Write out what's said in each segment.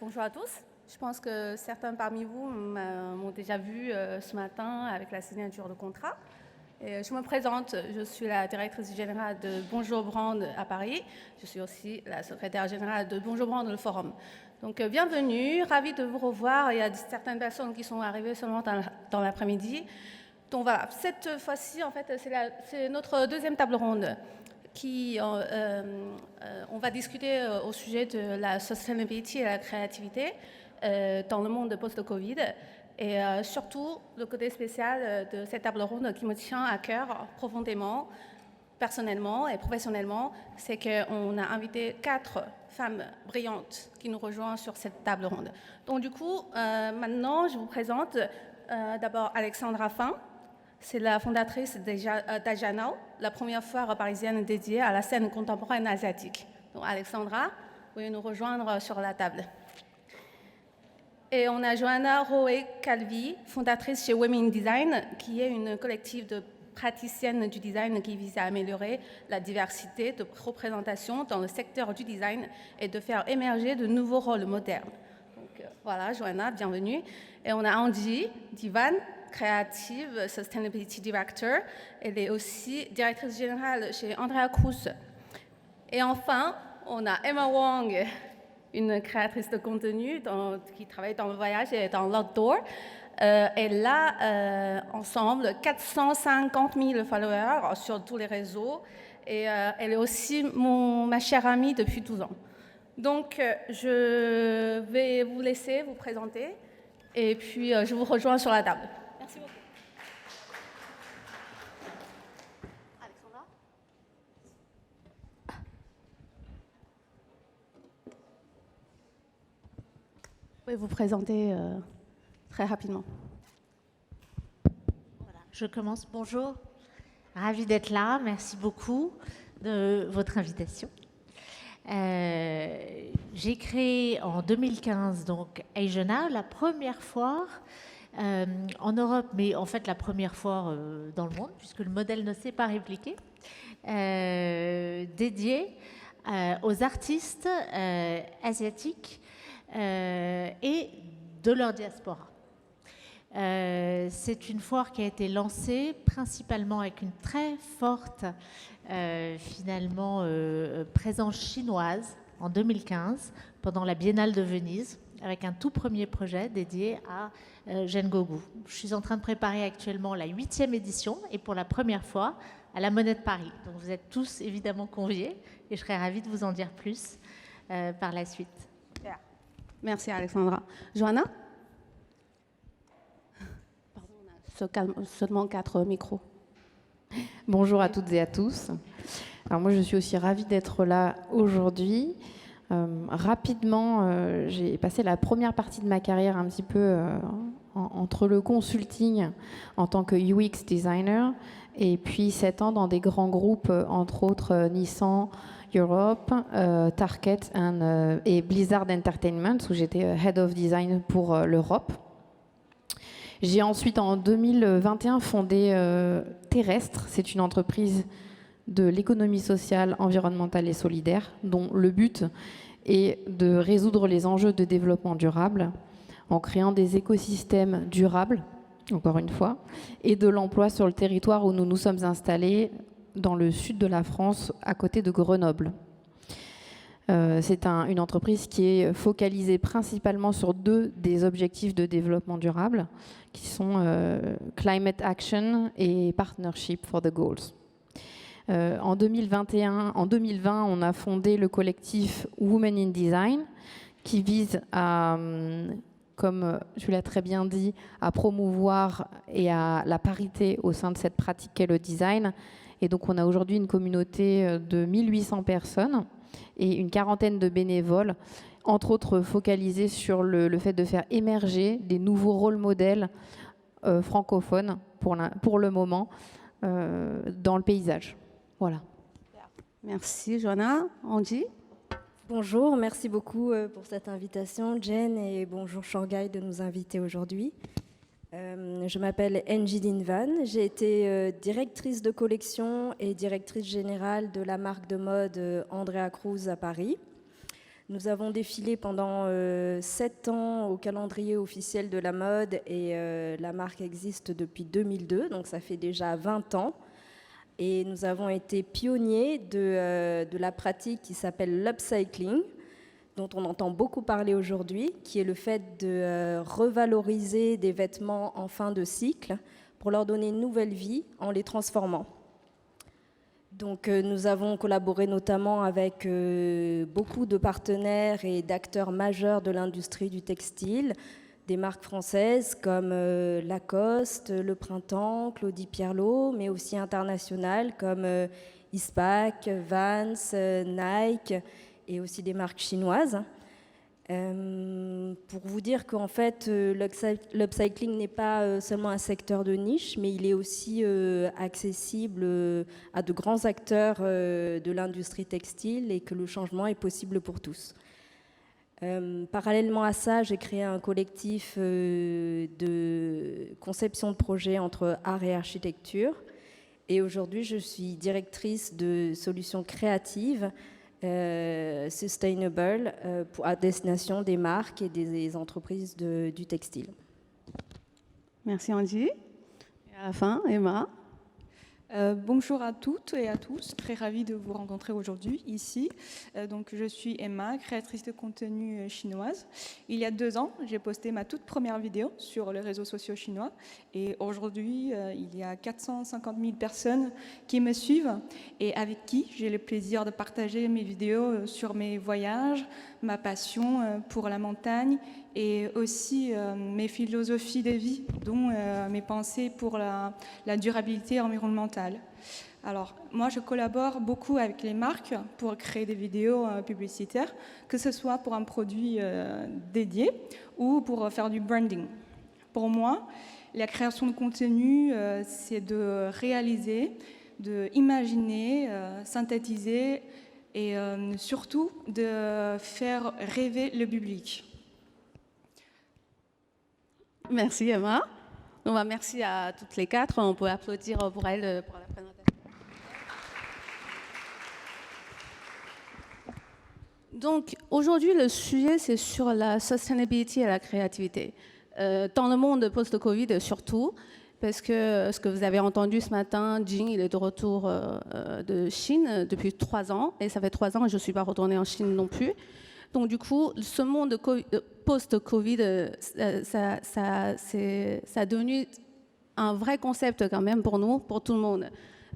Bonjour à tous. Je pense que certains parmi vous m'ont déjà vu ce matin avec la signature de contrat. Et je me présente, je suis la directrice générale de Bonjour Brand à Paris. Je suis aussi la secrétaire générale de Bonjour Brand, le forum. Donc bienvenue, ravie de vous revoir. Il y a certaines personnes qui sont arrivées seulement dans l'après-midi. Donc voilà, cette fois-ci, en fait, c'est notre deuxième table ronde. On va discuter au sujet de la sustainability et la créativité dans le monde post-Covid et surtout le côté spécial de cette table ronde qui me tient à cœur profondément, personnellement et professionnellement, c'est qu'on a invité 4 femmes brillantes qui nous rejoignent sur cette table ronde. Donc du coup, maintenant, je vous présente d'abord Alexandra Fin. C'est la fondatrice d'Ajanao, la première foire parisienne dédiée à la scène contemporaine asiatique. Donc Alexandra, vous pouvez nous rejoindre sur la table. Et on a Johanna Roé-Calvi, fondatrice chez Women in Design, qui est une collective de praticiennes du design qui vise à améliorer la diversité de représentation dans le secteur du design et de faire émerger de nouveaux rôles modernes. Donc voilà, Johanna, bienvenue. Et on a Angie Divan, Creative Sustainability Director. Elle est aussi directrice générale chez Andrea Cruz. Et enfin, on a Emma Wong, une créatrice de contenu qui travaille dans le voyage et dans l'outdoor. Elle a ensemble 450 000 followers sur tous les réseaux. Et elle est aussi ma chère amie depuis 12 ans. Donc, je vais vous laisser vous présenter. Et puis, je vous rejoins sur la table. Merci beaucoup. Alexandra ? Vous pouvez vous présenter très rapidement. Voilà, je commence. Bonjour, ravie d'être là. Merci beaucoup de votre invitation. J'ai créé en 2015 donc Ajanao, la première foire en Europe, mais en fait la première foire dans le monde, puisque le modèle ne s'est pas répliqué, dédiée aux artistes asiatiques et de leur diaspora. C'est une foire qui a été lancée principalement avec une très forte présence chinoise en 2015 pendant la Biennale de Venise, avec un tout premier projet dédié à Gengogu. Je suis en train de préparer actuellement la 8e édition et pour la première fois à la Monnaie de Paris. Donc vous êtes tous évidemment conviés et je serais ravie de vous en dire plus par la suite. Yeah. Merci Alexandra. Johanna ? Pardon, on a seulement 4 micros. Bonjour à toutes et à tous. Alors moi je suis aussi ravie d'être là aujourd'hui. Rapidement, j'ai passé la première partie de ma carrière un petit peu entre le consulting en tant que UX designer et puis 7 ans dans des grands groupes, entre autres Nissan Europe, Target et Blizzard Entertainment, où j'étais Head of Design pour l'Europe. J'ai ensuite, en 2021, fondé Terrestre. C'est une entreprise de l'économie sociale, environnementale et solidaire, dont le but est de résoudre les enjeux de développement durable en créant des écosystèmes durables, encore une fois, et de l'emploi sur le territoire où nous nous sommes installés, dans le sud de la France, à côté de Grenoble. C'est une entreprise qui est focalisée principalement sur 2 des objectifs de développement durable, qui sont Climate Action et Partnership for the Goals. En 2020, on a fondé le collectif Women in Design, qui vise à, comme je l'ai très bien dit, à promouvoir et à la parité au sein de cette pratique qu'est le design. Et donc on a aujourd'hui une communauté de 1800 personnes et une quarantaine de bénévoles, entre autres focalisés sur le fait de faire émerger des nouveaux rôles modèles francophones pour le moment dans le paysage. Voilà. Merci Johanna. Angie ? Bonjour, merci beaucoup pour cette invitation, Jen, et bonjour Shanghai de nous inviter aujourd'hui. Je m'appelle Angie Dinvan, j'ai été directrice de collection et directrice générale de la marque de mode Andrea Cruz à Paris. Nous avons défilé pendant 7 ans au calendrier officiel de la mode et la marque existe depuis 2002, donc ça fait déjà 20 ans. Et nous avons été pionniers de la pratique qui s'appelle l'upcycling, dont on entend beaucoup parler aujourd'hui, qui est le fait de revaloriser des vêtements en fin de cycle pour leur donner une nouvelle vie en les transformant. Donc nous avons collaboré notamment avec beaucoup de partenaires et d'acteurs majeurs de l'industrie du textile, des marques françaises comme Lacoste, Le Printemps, Claudie Pierlot, mais aussi internationales comme Ispac, Vans, Nike et aussi des marques chinoises. Pour vous dire qu'en fait, l'upcycling n'est pas seulement un secteur de niche, mais il est aussi accessible à de grands acteurs de l'industrie textile et que le changement est possible pour tous. Parallèlement à ça, j'ai créé un collectif de conception de projets entre art et architecture. Et aujourd'hui, je suis directrice de solutions créatives sustainable à destination des marques et des entreprises du textile. Merci Angie. Et à la fin, Emma. Bonjour à toutes et à tous, très ravie de vous rencontrer aujourd'hui ici. Donc, je suis Emma, créatrice de contenu chinoise. Il y a 2 ans, j'ai posté ma toute première vidéo sur les réseaux sociaux chinois et aujourd'hui, il y a 450 000 personnes qui me suivent et avec qui j'ai le plaisir de partager mes vidéos sur mes voyages, ma passion pour la montagne et aussi mes philosophies de vie, dont mes pensées pour la durabilité environnementale. Alors, moi, je collabore beaucoup avec les marques pour créer des vidéos publicitaires, que ce soit pour un produit dédié ou pour faire du branding. Pour moi, la création de contenu, c'est de réaliser, de imaginer, synthétiser et surtout de faire rêver le public. Merci Emma. Donc, merci à toutes les 4. On peut applaudir pour elles pour la présentation. Donc aujourd'hui, le sujet, c'est sur la sustainability et la créativité. Dans le monde post-Covid surtout, parce que ce que vous avez entendu ce matin, Jing, il est de retour de Chine depuis 3 ans, et ça fait 3 ans que je ne suis pas retournée en Chine non plus. Donc du coup, ce monde post-Covid, ça a devenu un vrai concept quand même pour nous, pour tout le monde,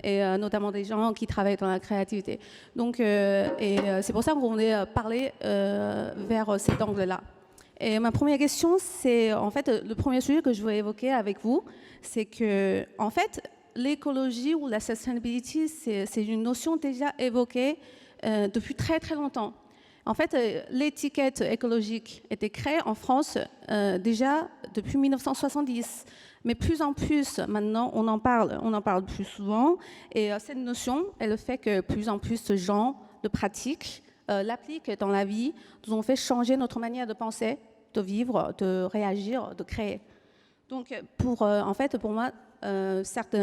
et notamment des gens qui travaillent dans la créativité. Donc, c'est pour ça qu'on voulait parler vers cet angle-là. Et ma première question, c'est en fait le premier sujet que je veux évoquer avec vous, c'est que en fait l'écologie ou la sustainability, c'est une notion déjà évoquée depuis très très longtemps. En fait, l'étiquette écologique était créée en France déjà depuis 1970. Mais plus en plus, maintenant, on en parle plus souvent. Et cette notion, elle fait que plus en plus de gens le pratiquent, l'appliquent dans la vie, nous ont fait changer notre manière de penser, de vivre, de réagir, de créer. Donc, pour moi,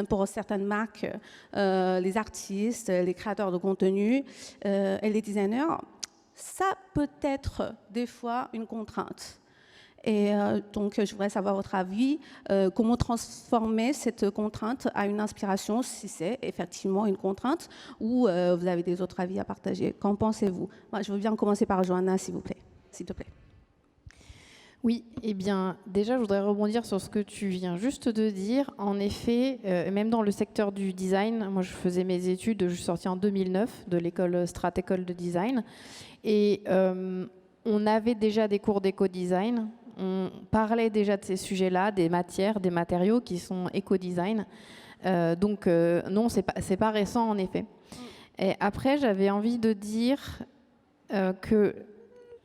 pour certaines marques, les artistes, les créateurs de contenu et les designers, ça peut être des fois une contrainte. Et donc, je voudrais savoir votre avis, comment transformer cette contrainte à une inspiration, si c'est effectivement une contrainte, ou vous avez des autres avis à partager. Qu'en pensez-vous? Moi, je veux bien commencer par Johanna, s'il te plaît. Oui, eh bien, déjà, je voudrais rebondir sur ce que tu viens juste de dire. En effet, même dans le secteur du design, moi, je faisais mes études, je suis sortie en 2009 de l'école Strat École de Design, et on avait déjà des cours d'éco-design. On parlait déjà de ces sujets-là, des matières, des matériaux qui sont éco-design. Donc, non, c'est pas récent, en effet. Et après, j'avais envie de dire que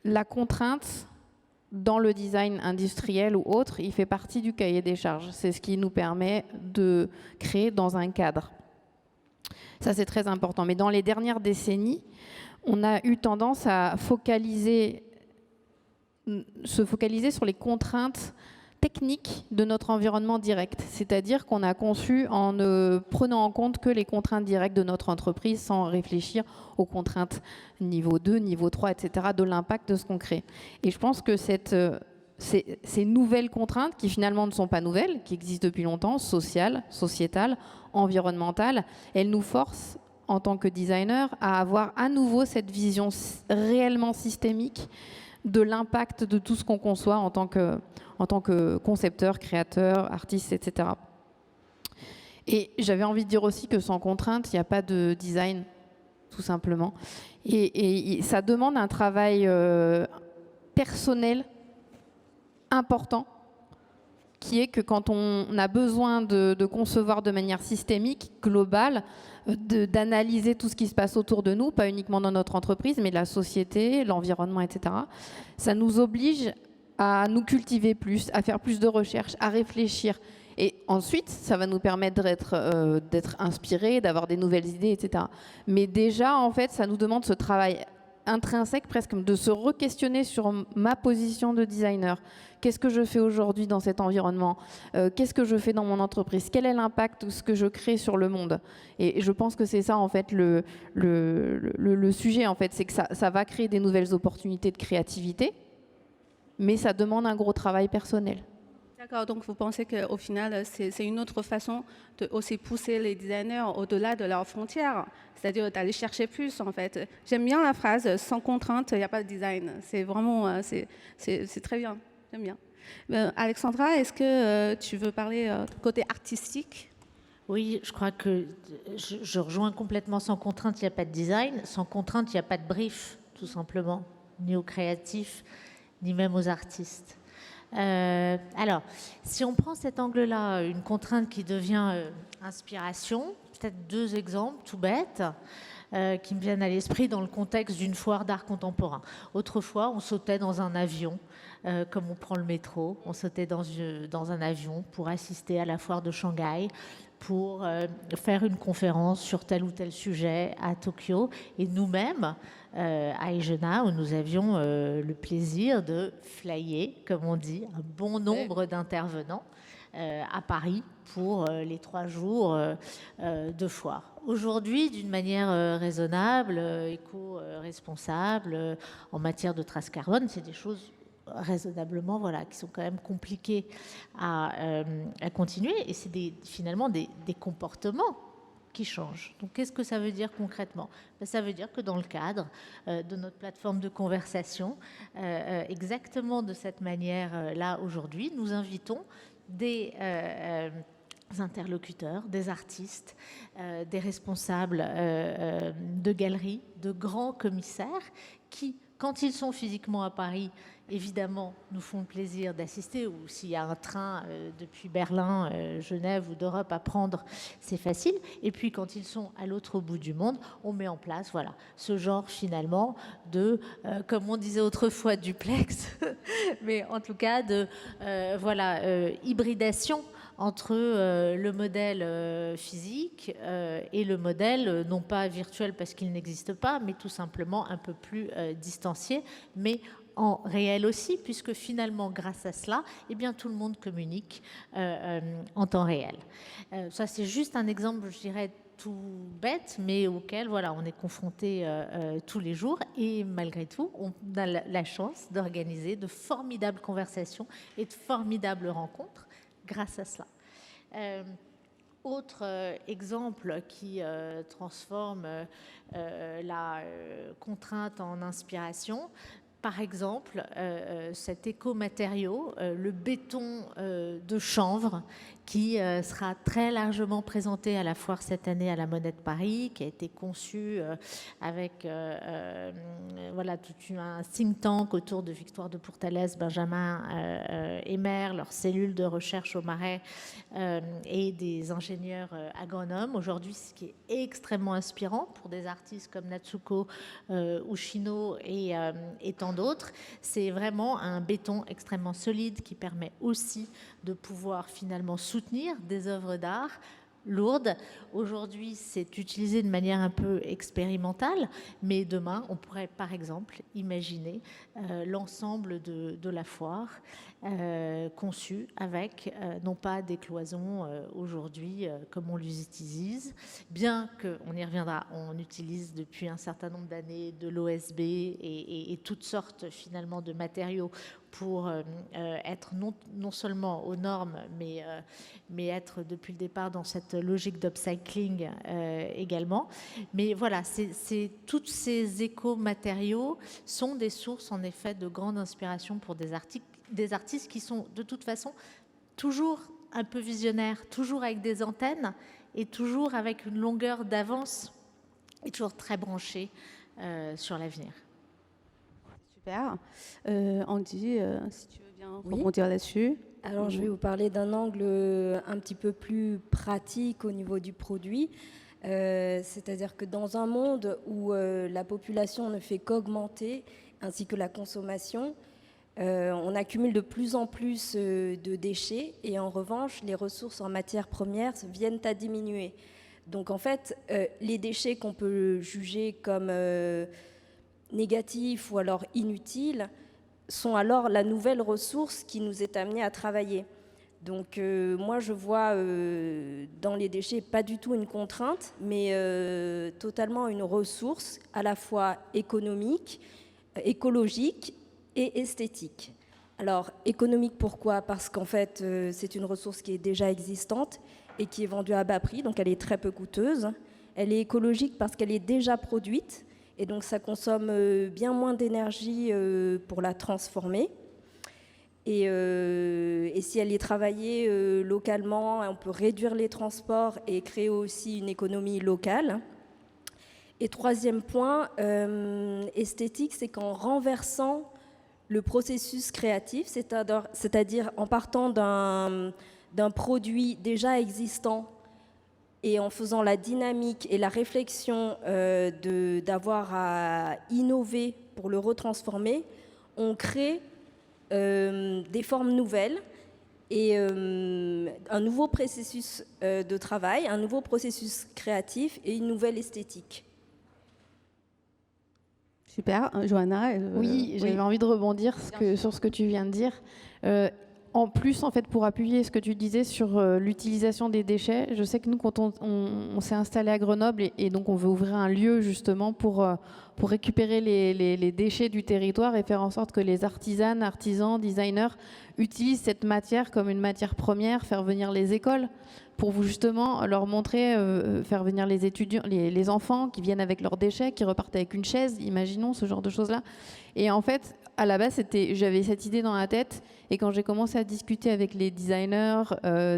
la contrainte dans le design industriel ou autre, il fait partie du cahier des charges. C'est ce qui nous permet de créer dans un cadre. Ça, c'est très important. Mais dans les dernières décennies, on a eu tendance à se focaliser sur les contraintes technique de notre environnement direct. C'est-à-dire qu'on a conçu en ne prenant en compte que les contraintes directes de notre entreprise sans réfléchir aux contraintes niveau 2, niveau 3, etc., de l'impact de ce qu'on crée. Et je pense que ces nouvelles contraintes, qui finalement ne sont pas nouvelles, qui existent depuis longtemps, sociales, sociétales, environnementales, elles nous forcent, en tant que designer, à avoir à nouveau cette vision réellement systémique de l'impact de tout ce qu'on conçoit en tant que concepteur, créateur, artiste, etc. Et j'avais envie de dire aussi que sans contrainte, il n'y a pas de design, tout simplement. Et ça demande un travail personnel important, qui est que quand on a besoin de concevoir de manière systémique, globale, d'analyser tout ce qui se passe autour de nous, pas uniquement dans notre entreprise, mais la société, l'environnement, etc., ça nous oblige à nous cultiver plus, à faire plus de recherches, à réfléchir. Et ensuite, ça va nous permettre d'être inspirés, d'avoir des nouvelles idées, etc. Mais déjà, en fait, ça nous demande ce travail intrinsèque, presque, de se re-questionner sur ma position de designer. Qu'est-ce que je fais aujourd'hui dans cet environnement ? Qu'est-ce que je fais dans mon entreprise ? Quel est l'impact de ce que je crée sur le monde ? Et je pense que c'est ça, en fait, le sujet, en fait, c'est que ça va créer des nouvelles opportunités de créativité, mais ça demande un gros travail personnel. D'accord, donc vous pensez qu'au final, c'est une autre façon de aussi pousser les designers au-delà de leurs frontières, c'est-à-dire d'aller chercher plus, en fait. J'aime bien la phrase « sans contrainte, il n'y a pas de design ». C'est vraiment, c'est très bien, j'aime bien. Alexandra, est-ce que tu veux parler du côté artistique ? Oui, je crois que je rejoins complètement. Sans contrainte, il n'y a pas de design. Sans contrainte, il n'y a pas de brief, tout simplement, ni aux créatifs, ni même aux artistes. Alors, si on prend cet angle-là, une contrainte qui devient inspiration, peut-être 2 exemples tout bêtes qui me viennent à l'esprit dans le contexte d'une foire d'art contemporain. Autrefois, on sautait dans un avion, comme on prend le métro, on sautait dans un avion pour assister à la foire de Shanghai, pour faire une conférence sur tel ou tel sujet à Tokyo. Et nous-mêmes, à Ejena, où nous avions le plaisir de flyer, comme on dit, un bon nombre d'intervenants à Paris pour les 3 jours de foire. Aujourd'hui, d'une manière raisonnable, éco-responsable, en matière de trace carbone, c'est des choses raisonnablement, voilà, qui sont quand même compliquées à continuer. Et c'est finalement des comportements qui changent. Donc, qu'est-ce que ça veut dire concrètement ? Ça veut dire que dans le cadre de notre plateforme de conversation, exactement de cette manière-là aujourd'hui, nous invitons des interlocuteurs, des artistes, des responsables de galeries, de grands commissaires qui, quand ils sont physiquement à Paris, évidemment, nous font le plaisir d'assister, ou s'il y a un train depuis Berlin, Genève ou d'Europe à prendre, c'est facile. Et puis, quand ils sont à l'autre bout du monde, on met en place, voilà, ce genre finalement de, comme on disait autrefois, duplex, mais en tout cas de, hybridation entre le modèle physique et le modèle, non pas virtuel parce qu'il n'existe pas, mais tout simplement un peu plus distancié, mais en réel aussi, puisque finalement, grâce à cela, eh bien, tout le monde communique en temps réel. Ça, c'est juste un exemple, je dirais, tout bête, mais auquel voilà, on est confronté tous les jours. Et malgré tout, on a la chance d'organiser de formidables conversations et de formidables rencontres grâce à cela. Autre exemple qui transforme la contrainte en inspiration, par exemple, cet écomatériau, le béton de chanvre, qui sera très largement présenté à la foire cette année à la Monnaie de Paris, qui a été conçu avec tout un think tank autour de Victoire de Pourtalès, Benjamin Emer, leur cellule de recherche au Marais et des ingénieurs agronomes. Aujourd'hui, ce qui est extrêmement inspirant pour des artistes comme Natsuko Ushino et tant d'autres, c'est vraiment un béton extrêmement solide qui permet aussi de pouvoir finalement soutenir des œuvres d'art lourdes. Aujourd'hui, c'est utilisé de manière un peu expérimentale, mais demain, on pourrait par exemple imaginer l'ensemble de la foire conçus avec non pas des cloisons aujourd'hui comme on les utilise, bien qu'on y reviendra, on utilise depuis un certain nombre d'années de l'OSB et toutes sortes finalement de matériaux pour être non seulement aux normes, mais être depuis le départ dans cette logique d'upcycling également. Mais voilà, tous ces éco-matériaux sont des sources en effet de grande inspiration pour des artistes qui sont de toute façon toujours un peu visionnaires, toujours avec des antennes et toujours avec une longueur d'avance et toujours très branchés sur l'avenir. Super. Andy, si tu veux bien Oui. rebondir là-dessus. Alors, je vais vous parler d'un angle un petit peu plus pratique au niveau du produit. C'est-à-dire que dans un monde où la population ne fait qu'augmenter, ainsi que la consommation, on accumule de plus en plus de déchets et en revanche, les ressources en matières premières viennent à diminuer. Donc en fait, les déchets qu'on peut juger comme négatifs ou alors inutiles sont alors la nouvelle ressource qui nous est amenée à travailler. Donc moi je vois dans les déchets pas du tout une contrainte, mais totalement une ressource à la fois économique, écologique et esthétique. Alors économique pourquoi ? Parce qu'en fait c'est une ressource qui est déjà existante et qui est vendue à bas prix, donc elle est très peu coûteuse. Elle est écologique parce qu'elle est déjà produite et donc ça consomme bien moins d'énergie pour la transformer. Et si elle est travaillée localement, on peut réduire les transports et créer aussi une économie locale. Et troisième point, esthétique, c'est qu'en renversant le processus créatif, c'est-à-dire en partant d'un produit déjà existant et en faisant la dynamique et la réflexion d'avoir à innover pour le retransformer, on crée des formes nouvelles et un nouveau processus de travail, un nouveau processus créatif et une nouvelle esthétique. Super. Johanna Oui, j'avais envie de rebondir sur ce que tu viens de dire. En plus, en fait, pour appuyer ce que tu disais sur l'utilisation des déchets, je sais que nous, quand on s'est installé à Grenoble et donc on veut ouvrir un lieu justement pour récupérer les déchets du territoire et faire en sorte que les artisans, designers utilisent cette matière comme une matière première, faire venir les écoles pour vous justement leur montrer, faire venir les étudiants, les enfants qui viennent avec leurs déchets, qui repartent avec une chaise, imaginons ce genre de choses-là. Et en fait, à la base, j'avais cette idée dans la tête et quand j'ai commencé à discuter avec les designers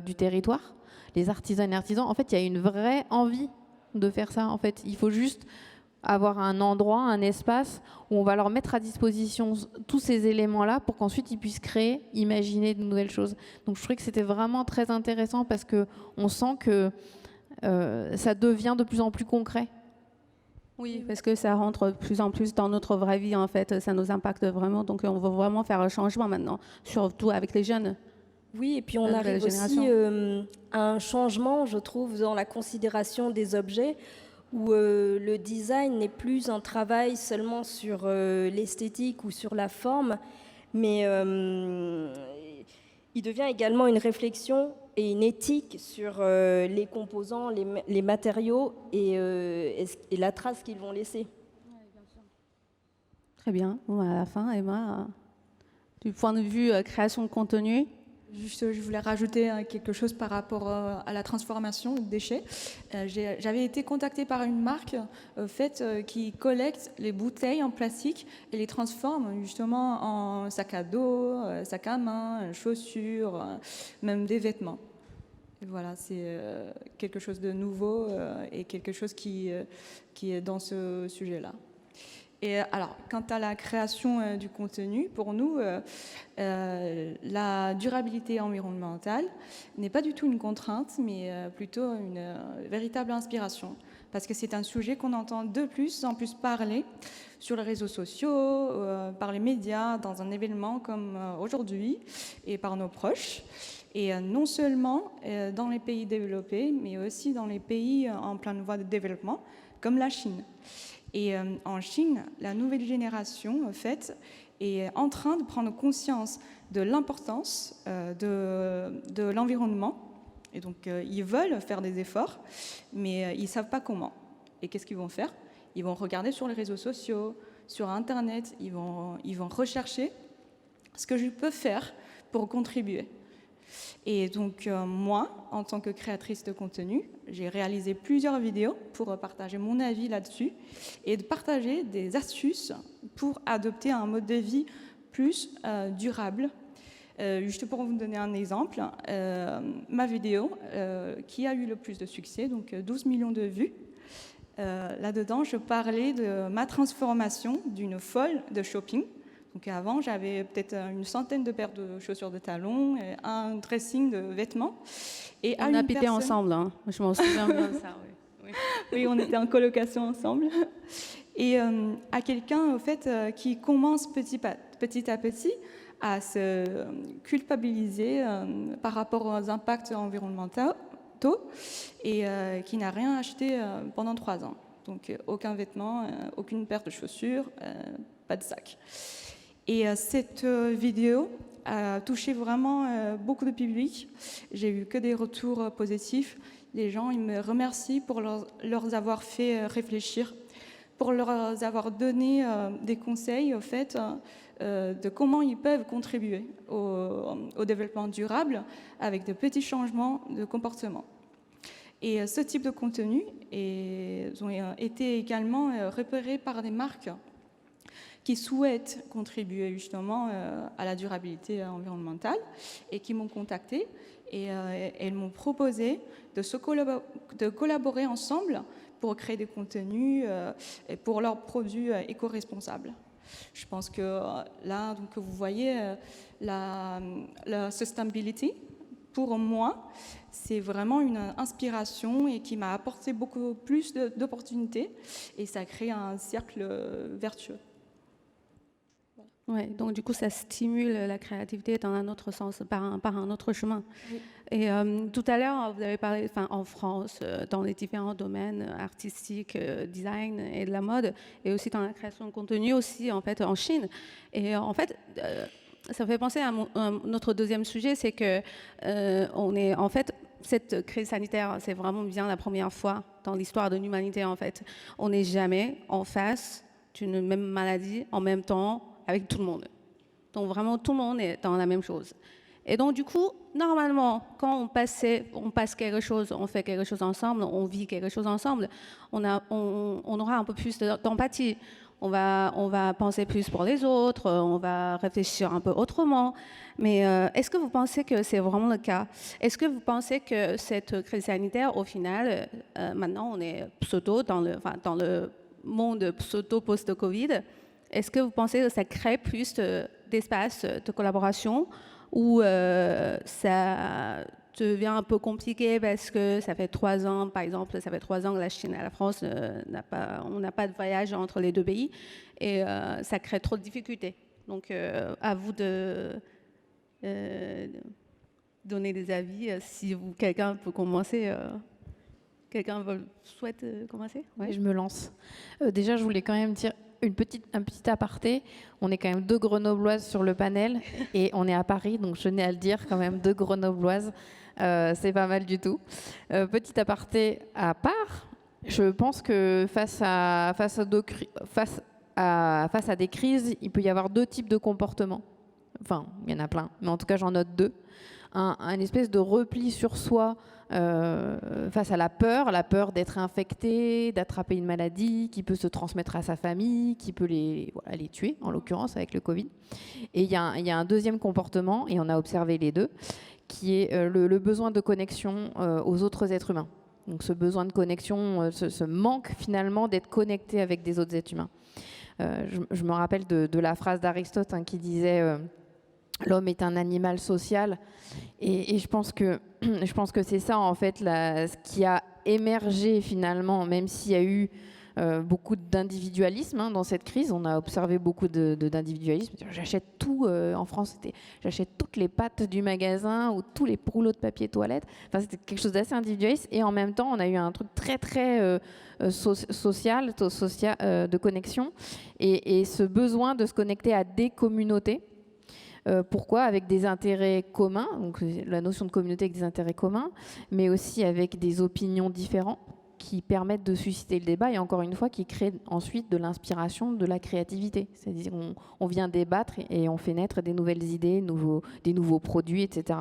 du territoire, les artisans et artisans, en fait, il y a une vraie envie de faire ça. En fait, il faut juste avoir un endroit, un espace où on va leur mettre à disposition tous ces éléments-là pour qu'ensuite ils puissent créer, imaginer de nouvelles choses. Donc je trouvais que c'était vraiment très intéressant parce qu'on sent que ça devient de plus en plus concret. Oui, parce que ça rentre de plus en plus dans notre vraie vie, en fait. Ça nous impacte vraiment. Donc, on veut vraiment faire un changement maintenant, surtout avec les jeunes. Oui, et puis on arrive aussi à un changement, je trouve, dans la considération des objets, où le design n'est plus un travail seulement sur l'esthétique ou sur la forme, mais il devient également une réflexion et une éthique sur les composants, les matériaux et la trace qu'ils vont laisser. Très bien. Bon, à la fin, Emma, du point de vue création de contenu. Juste, je voulais rajouter quelque chose par rapport à la transformation des déchets. J'avais été contactée par une marque qui collecte les bouteilles en plastique et les transforme justement en sac à dos, sac à main, chaussures, même des vêtements. Et voilà, c'est quelque chose de nouveau et quelque chose qui est dans ce sujet-là. Et alors, quant à la création du contenu, pour nous, la durabilité environnementale n'est pas du tout une contrainte, mais plutôt une véritable inspiration. Parce que c'est un sujet qu'on entend de plus en plus parler sur les réseaux sociaux, par les médias, dans un événement comme aujourd'hui, et par nos proches. Et non seulement dans les pays développés, mais aussi dans les pays en pleine voie de développement, comme la Chine. Et en Chine, la nouvelle génération, en fait, est en train de prendre conscience de l'importance de l'environnement. Et donc, ils veulent faire des efforts, mais ils ne savent pas comment. Et qu'est-ce qu'ils vont faire? Ils vont regarder sur les réseaux sociaux, sur Internet, ils vont rechercher ce que je peux faire pour contribuer. Et donc, moi, en tant que créatrice de contenu, j'ai réalisé plusieurs vidéos pour partager mon avis là-dessus et de partager des astuces pour adopter un mode de vie plus durable. Juste pour vous donner un exemple, ma vidéo qui a eu le plus de succès, donc 12 millions de vues, là-dedans, je parlais de ma transformation d'une folle de shopping. Donc avant, j'avais peut-être une centaine de paires de chaussures de talons, et un dressing de vêtements. Et on habitait ensemble, hein. Je m'en souviens bien de ça. Oui. Oui, on était en colocation ensemble. Et à quelqu'un, au fait, qui commence petit à petit à se culpabiliser par rapport aux impacts environnementaux et qui n'a rien acheté pendant 3 ans. Donc aucun vêtement, aucune paire de chaussures, pas de sac. Et cette vidéo a touché vraiment beaucoup de public. J'ai eu que des retours positifs. Les gens, ils me remercient pour leur avoir fait réfléchir, pour leur avoir donné des conseils, au fait, de comment ils peuvent contribuer au développement durable avec de petits changements de comportement. Et ce type de contenu ont été également repérés par des marques qui souhaitent contribuer justement à la durabilité environnementale et qui m'ont contacté et elles m'ont proposé de collaborer ensemble pour créer des contenus et pour leurs produits éco-responsables. Je pense que là, donc, vous voyez la sustainability, pour moi, c'est vraiment une inspiration et qui m'a apporté beaucoup plus d'opportunités et ça crée un cercle vertueux. Ouais, donc du coup, ça stimule la créativité dans un autre sens, par un autre chemin. Oui. Et tout à l'heure, vous avez parlé, en France, dans les différents domaines artistiques, design et de la mode, et aussi dans la création de contenu aussi, en fait, en Chine. Et en fait, ça fait penser à notre deuxième sujet, c'est que on est, en fait, cette crise sanitaire, c'est vraiment bien la première fois dans l'histoire de l'humanité, en fait. On n'est jamais en face d'une même maladie en même temps avec tout le monde. Donc vraiment, tout le monde est dans la même chose. Et donc du coup, normalement, quand on passe quelque chose, on fait quelque chose ensemble, on vit quelque chose ensemble, on aura un peu plus d'empathie. On va penser plus pour les autres, on va réfléchir un peu autrement. Mais est-ce que vous pensez que c'est vraiment le cas? Est-ce que vous pensez que cette crise sanitaire, au final, maintenant on est pseudo dans le monde pseudo-post-Covid, est-ce que vous pensez que ça crée plus d'espace de collaboration ou ça devient un peu compliqué parce que ça fait 3 ans, par exemple, ça fait 3 ans que la Chine et la France on n'a pas de voyage entre les deux pays et ça crée trop de difficultés. Donc, à vous de donner des avis. Si quelqu'un peut commencer. Quelqu'un souhaite commencer? Ouais. Je me lance. Déjà, je voulais quand même dire un petit aparté. On est quand même 2 Grenobloises sur le panel et on est à Paris, donc je tenais à le dire quand même, 2 Grenobloises. C'est pas mal du tout. Petit aparté à part, je pense que face à des crises, il peut y avoir 2 types de comportements. Enfin, il y en a plein, mais en tout cas, j'en note 2. Un espèce de repli sur soi face à la peur d'être infecté, d'attraper une maladie qui peut se transmettre à sa famille, qui peut les tuer, en l'occurrence avec le Covid. Et il y a un deuxième comportement, et on a observé les 2, qui est le besoin de connexion aux autres êtres humains. Donc ce besoin de connexion, ce manque finalement d'être connecté avec des autres êtres humains. Je me rappelle de la phrase d'Aristote qui disait l'homme est un animal social, et je pense que c'est ça en fait ce qui a émergé finalement, même s'il y a eu beaucoup d'individualisme dans cette crise. On a observé beaucoup d'individualisme. J'achète tout en France, j'achète toutes les pâtes du magasin ou tous les rouleaux de papier toilette. Enfin, c'était quelque chose d'assez individualiste, et en même temps on a eu un truc très très social de connexion, et ce besoin de se connecter à des communautés. Pourquoi? Avec des intérêts communs, donc la notion de communauté avec des intérêts communs, mais aussi avec des opinions différentes qui permettent de susciter le débat et encore une fois qui créent ensuite de l'inspiration, de la créativité. C'est-à-dire on vient débattre et on fait naître des nouvelles idées, des nouveaux produits, etc.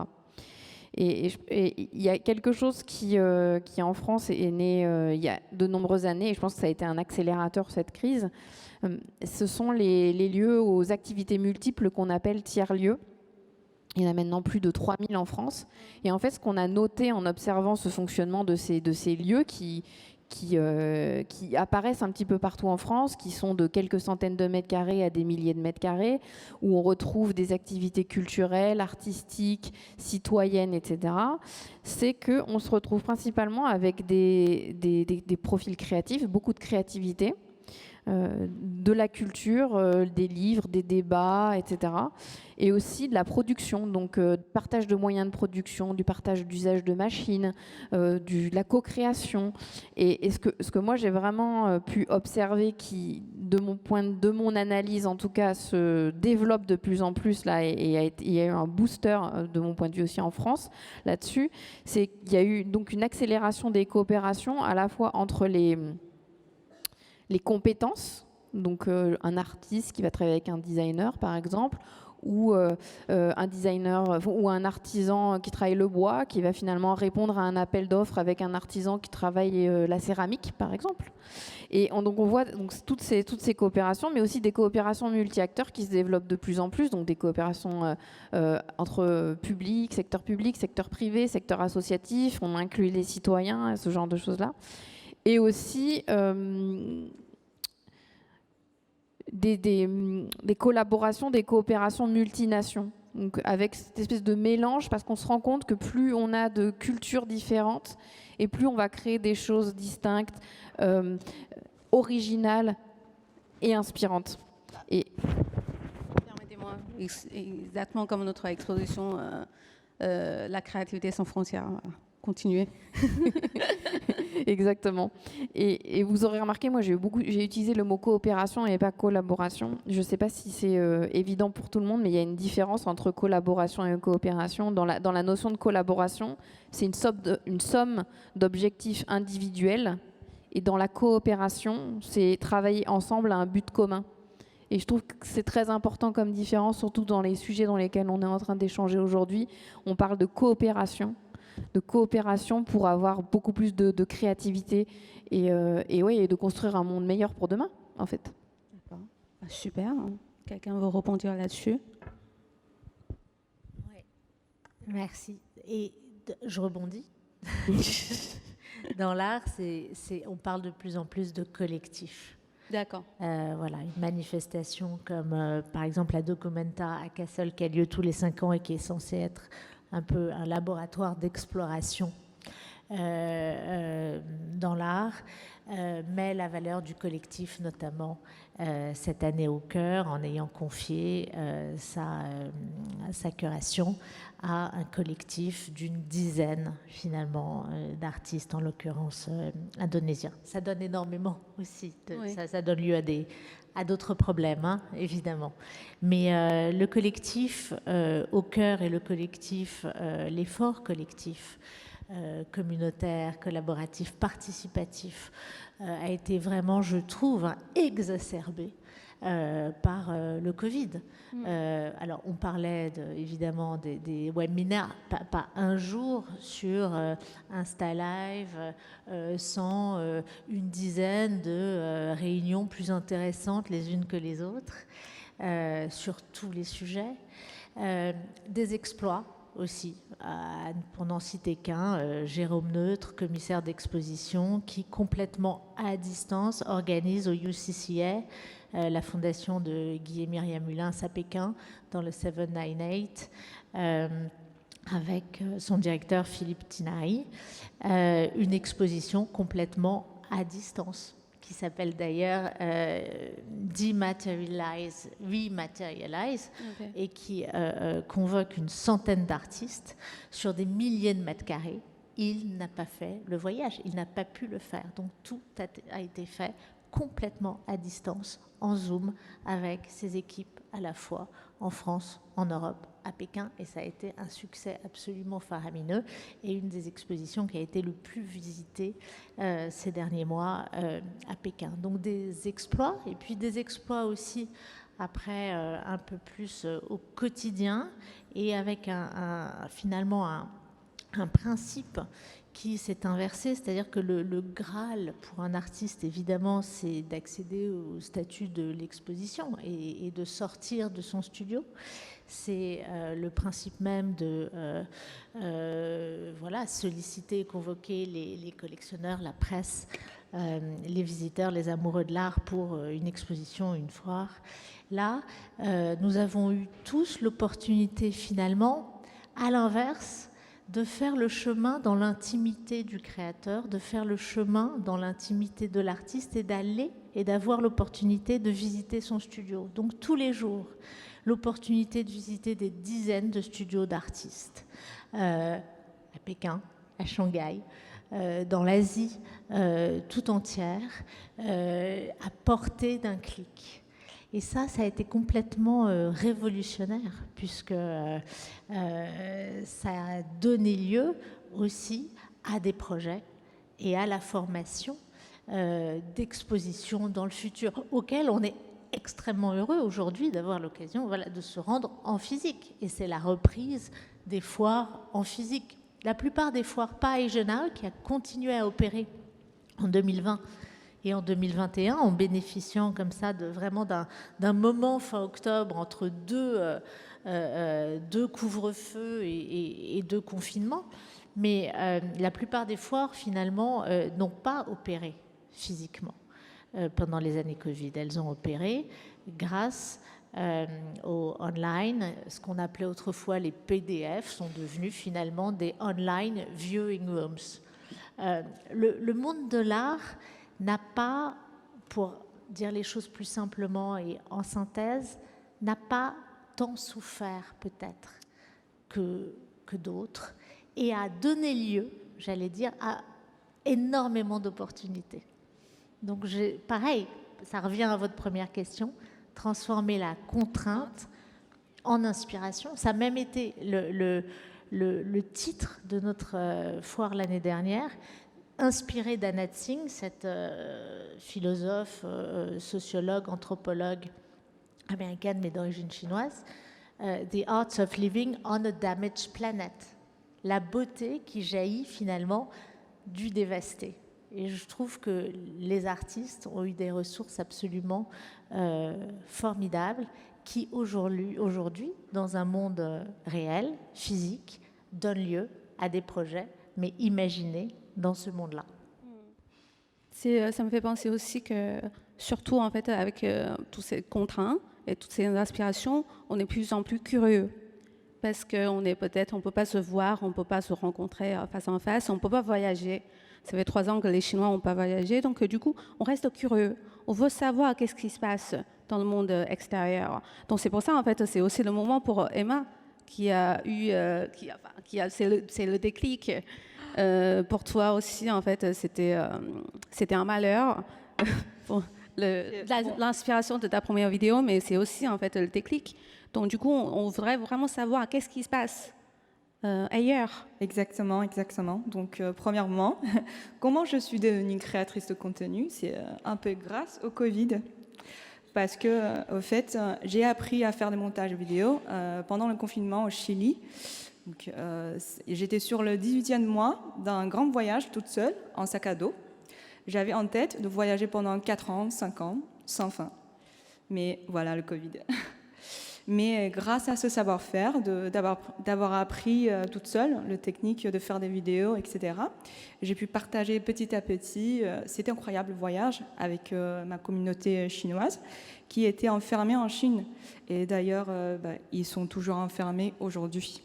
Et il y a quelque chose qui en France est né il y a de nombreuses années, et je pense que ça a été un accélérateur cette crise. Ce sont les lieux aux activités multiples qu'on appelle tiers-lieux. Il y en a maintenant plus de 3000 en France. Et en fait, ce qu'on a noté en observant ce fonctionnement de ces lieux qui apparaissent un petit peu partout en France, qui sont de quelques centaines de mètres carrés à des milliers de mètres carrés, où on retrouve des activités culturelles, artistiques, citoyennes, etc., c'est qu'on se retrouve principalement avec des profils créatifs, beaucoup de créativité, de la culture, des livres, des débats, etc. Et aussi de la production, donc partage de moyens de production, du partage d'usage de machines, de la co-création. Et ce que moi j'ai vraiment pu observer qui, de mon analyse en tout cas, se développe de plus en plus là, et il y a eu un booster de mon point de vue aussi en France là-dessus, c'est qu'il y a eu donc une accélération des coopérations à la fois entre les compétences, donc un artiste qui va travailler avec un designer par exemple, ou un designer ou un artisan qui travaille le bois, qui va finalement répondre à un appel d'offres avec un artisan qui travaille la céramique par exemple. Et donc on voit donc toutes ces coopérations, mais aussi des coopérations multi-acteurs qui se développent de plus en plus, donc des coopérations entre secteur public, secteur privé, secteur associatif, on inclut les citoyens, ce genre de choses-là. Et aussi des collaborations, des coopérations multinations. Donc avec cette espèce de mélange, parce qu'on se rend compte que plus on a de cultures différentes, et plus on va créer des choses distinctes, originales et inspirantes. Et permettez-moi, exactement comme notre exposition, la créativité sans frontières. Voilà. Continuer. Exactement. Et vous aurez remarqué, moi j'ai utilisé le mot coopération et pas collaboration. Je ne sais pas si c'est évident pour tout le monde, mais il y a une différence entre collaboration et coopération. Dans la notion de collaboration, c'est une somme d'objectifs individuels. Et dans la coopération, c'est travailler ensemble à un but commun. Et je trouve que c'est très important comme différence, surtout dans les sujets dans lesquels on est en train d'échanger aujourd'hui. On parle de coopération pour avoir beaucoup plus de créativité et de construire un monde meilleur pour demain, en fait. D'accord. Super. Quelqu'un veut rebondir là-dessus? Oui. Merci. Et je rebondis. Dans l'art, on parle de plus en plus de collectif. D'accord. Voilà, une manifestation comme par exemple la Documenta à Kassel qui a lieu tous les 5 ans et qui est censée être un peu un laboratoire d'exploration dans l'art, met la valeur du collectif notamment cette année au cœur en ayant confié sa curation à un collectif d'une dizaine finalement d'artistes, en l'occurrence indonésiens. Ça donne énormément aussi, oui. ça donne lieu à d'autres problèmes, hein, évidemment. Mais le collectif au cœur et le collectif, l'effort collectif, communautaire, collaboratif, participatif, a été vraiment, je trouve, exacerbé par le Covid. Alors, on parlait évidemment des webinaires, pas un jour sur Insta Live sans une dizaine de réunions plus intéressantes les unes que les autres sur tous les sujets. Des exploits aussi, pour n'en citer qu'un, Jérôme Neutre, commissaire d'exposition, qui complètement à distance organise au UCCA, la fondation de Guy et Myriam Hulin à Pékin, dans le 798, avec son directeur Philippe Tinari, une exposition complètement à distance, qui s'appelle d'ailleurs Dematerialize, Rematerialize, okay. Et qui convoque une centaine d'artistes sur des milliers de mètres carrés. Il n'a pas fait le voyage, il n'a pas pu le faire. Donc tout a été fait complètement à distance, en Zoom, avec ses équipes à la fois en France, en Europe, à Pékin, et ça a été un succès absolument faramineux et une des expositions qui a été le plus visitée ces derniers mois à Pékin. Donc des exploits, et puis des exploits aussi après un peu plus au quotidien, et avec finalement un principe qui s'est inversé, c'est-à-dire que le Graal pour un artiste, évidemment, c'est d'accéder au statut de l'exposition et de sortir de son studio. C'est le principe même de voilà, solliciter et convoquer les collectionneurs, la presse, les visiteurs, les amoureux de l'art pour une exposition, une foire. Là, nous avons eu tous l'opportunité finalement, à l'inverse, de faire le chemin dans l'intimité du créateur, de faire le chemin dans l'intimité de l'artiste et d'aller et d'avoir l'opportunité de visiter son studio. Donc tous les jours, l'opportunité de visiter des dizaines de studios d'artistes à Pékin, à Shanghai, dans l'Asie tout entière, à portée d'un clic. Et ça a été complètement révolutionnaire, puisque ça a donné lieu aussi à des projets et à la formation d'expositions dans le futur, auxquelles on est extrêmement heureux aujourd'hui d'avoir l'occasion, voilà, de se rendre en physique. Et c'est la reprise des foires en physique. La plupart des foires pas Eisenhower, qui a continué à opérer en 2020, et en 2021, en bénéficiant comme ça vraiment d'un moment fin octobre entre deux couvre-feux et deux confinements. Mais la plupart des foires, finalement, n'ont pas opéré physiquement pendant les années Covid. Elles ont opéré grâce au online. Ce qu'on appelait autrefois les PDF sont devenus finalement des online viewing rooms. Le monde de l'art n'a pas, pour dire les choses plus simplement et en synthèse, n'a pas tant souffert peut-être que d'autres et a donné lieu, j'allais dire, à énormément d'opportunités. Donc pareil, ça revient à votre première question, transformer la contrainte en inspiration. Ça a même été le titre de notre foire l'année dernière, inspiré d'Anna Tsing, cette philosophe, sociologue, anthropologue américaine mais d'origine chinoise, The Art of Living on a Damaged Planet, la beauté qui jaillit finalement du dévasté. Et je trouve que les artistes ont eu des ressources absolument formidables qui aujourd'hui, dans un monde réel, physique, donnent lieu à des projets, mais imaginés dans ce monde-là. Ça me fait penser aussi que, surtout en fait, avec toutes ces contraintes et toutes ces inspirations, on est de plus en plus curieux. Parce qu'on ne peut pas se voir, on ne peut pas se rencontrer face en face, on ne peut pas voyager. Ça fait 3 ans que les Chinois n'ont pas voyagé, donc du coup, on reste curieux. On veut savoir qu'est-ce qui se passe dans le monde extérieur. Donc c'est pour ça, en fait, c'est aussi le moment pour Emma qui a eu, c'est le déclic. Pour toi aussi, en fait, c'était un malheur. L'inspiration de ta première vidéo, mais c'est aussi, en fait, le déclic. Donc, du coup, on voudrait vraiment savoir qu'est-ce qui se passe ailleurs. Exactement. Donc, premièrement, comment je suis devenue créatrice de contenu? C'est un peu grâce au Covid. Parce que, au fait, j'ai appris à faire des montages vidéo pendant le confinement au Chili. Donc, j'étais sur le 18e mois d'un grand voyage toute seule, en sac à dos. J'avais en tête de voyager pendant 4 ans, 5 ans, sans fin. Mais voilà, le Covid. Mais grâce à ce savoir-faire, d'avoir appris toute seule le technique de faire des vidéos, etc., j'ai pu partager petit à petit. C'était un incroyable voyage avec ma communauté chinoise qui était enfermée en Chine. Et d'ailleurs, ils sont toujours enfermés aujourd'hui.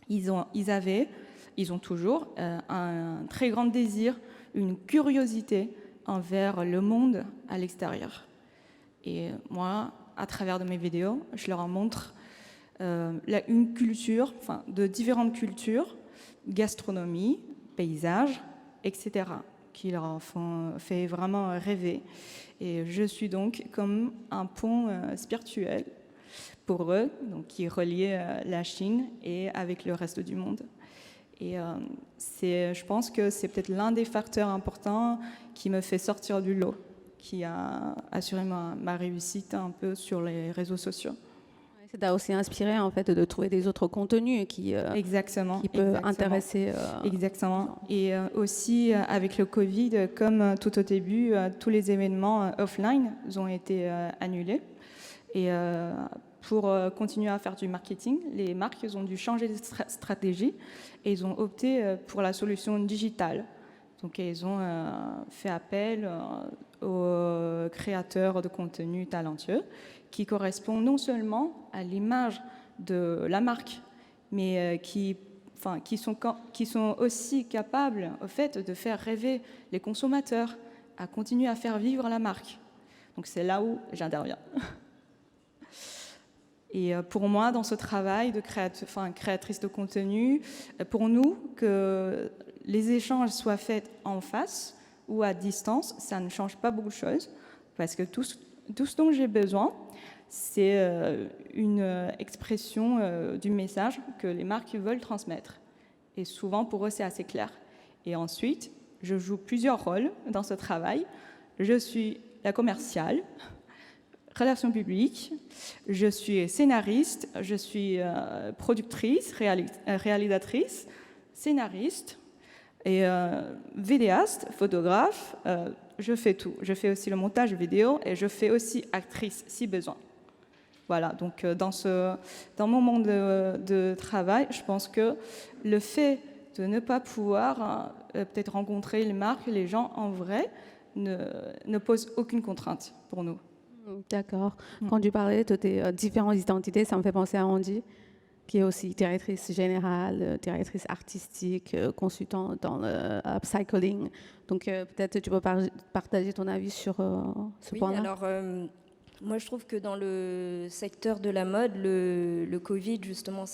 Ils ont toujours un très grand désir, une curiosité envers le monde à l'extérieur. Et moi, à travers de mes vidéos, je leur montre une culture, de différentes cultures, gastronomie, paysages, etc., qui leur font fait vraiment rêver. Et je suis donc comme un pont spirituel pour eux, donc qui reliait la Chine et avec le reste du monde. Et je pense que c'est peut-être l'un des facteurs importants qui me fait sortir du lot, qui a assuré ma réussite un peu sur les réseaux sociaux. Ça t'a aussi inspiré en fait de trouver des autres contenus Exactement. qui peuvent intéresser. Exactement. Et aussi avec le Covid, comme tout au début, tous les événements offline ont été annulés. Et pour continuer à faire du marketing, les marques ont dû changer de stratégie et ils ont opté pour la solution digitale. Donc ils ont fait appel aux créateurs de contenu talentueux qui correspondent non seulement à l'image de la marque, mais qui sont aussi capables au fait de faire rêver les consommateurs à continuer à faire vivre la marque. Donc c'est là où j'interviens. Et pour moi, dans ce travail de créatrice de contenu, pour nous, que les échanges soient faits en face ou à distance, ça ne change pas beaucoup de choses, parce que tout ce dont j'ai besoin, c'est une expression du message que les marques veulent transmettre. Et souvent, pour eux, c'est assez clair. Et ensuite, je joue plusieurs rôles dans ce travail. Je suis la commerciale, relations publiques, je suis scénariste, je suis productrice, réalisatrice, scénariste et vidéaste, photographe. Je fais tout. Je fais aussi le montage vidéo et je fais aussi actrice si besoin. Voilà, donc dans mon monde de travail, je pense que le fait de ne pas pouvoir peut-être rencontrer les marques, les gens en vrai, ne pose aucune contrainte pour nous. D'accord. Quand tu parlais de tes différentes identités, ça me fait penser à Andy, qui est aussi directrice générale, directrice artistique, consultante dans le upcycling. Donc peut-être tu peux partager ton avis sur ce point-là. Alors, moi je trouve que dans le secteur de la mode, le Covid, justement,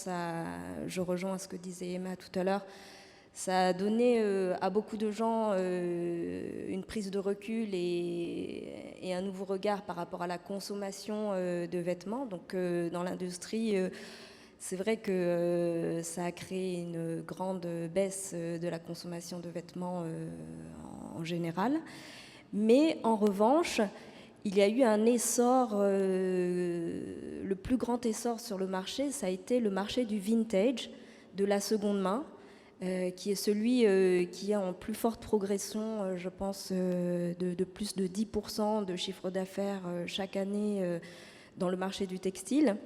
je rejoins ce que disait Emma tout à l'heure, ça a donné à beaucoup de gens une prise de recul et un nouveau regard par rapport à la consommation de vêtements. Donc dans l'industrie, c'est vrai que ça a créé une grande baisse de la consommation de vêtements en général. Mais en revanche, il y a eu un essor, le plus grand essor sur le marché, ça a été le marché du vintage, de la seconde main, qui est celui qui est en plus forte progression, je pense, de plus de 10% de chiffre d'affaires chaque année dans le marché du textile.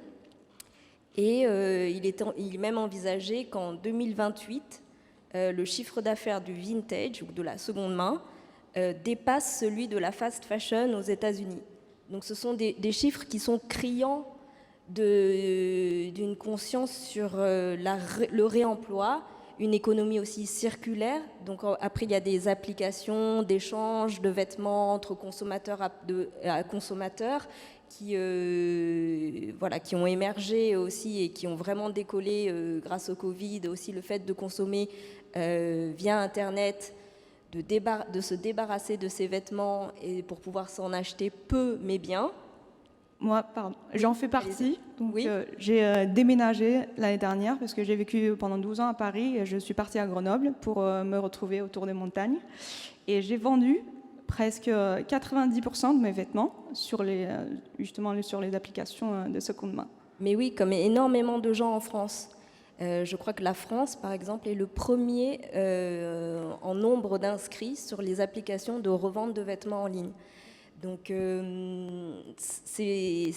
Et il est même envisagé qu'en 2028, le chiffre d'affaires du vintage ou de la seconde main dépasse celui de la fast fashion aux États-Unis. Donc ce sont des chiffres qui sont criants d'une conscience sur le réemploi, une économie aussi circulaire. Donc après, il y a des applications d'échange de vêtements entre consommateurs à consommateurs qui ont émergé aussi et qui ont vraiment décollé grâce au Covid. Aussi le fait de consommer via Internet, de se débarrasser de ces vêtements et pour pouvoir s'en acheter peu mais bien. Moi, j'en fais partie. Donc, oui. J'ai déménagé l'année dernière parce que j'ai vécu pendant 12 ans à Paris et je suis partie à Grenoble pour me retrouver autour des montagnes. Et j'ai vendu presque 90% de mes vêtements justement sur les applications de seconde main. Mais oui, comme énormément de gens en France. Je crois que la France, par exemple, est le premier en nombre d'inscrits sur les applications de revente de vêtements en ligne. Donc, c'est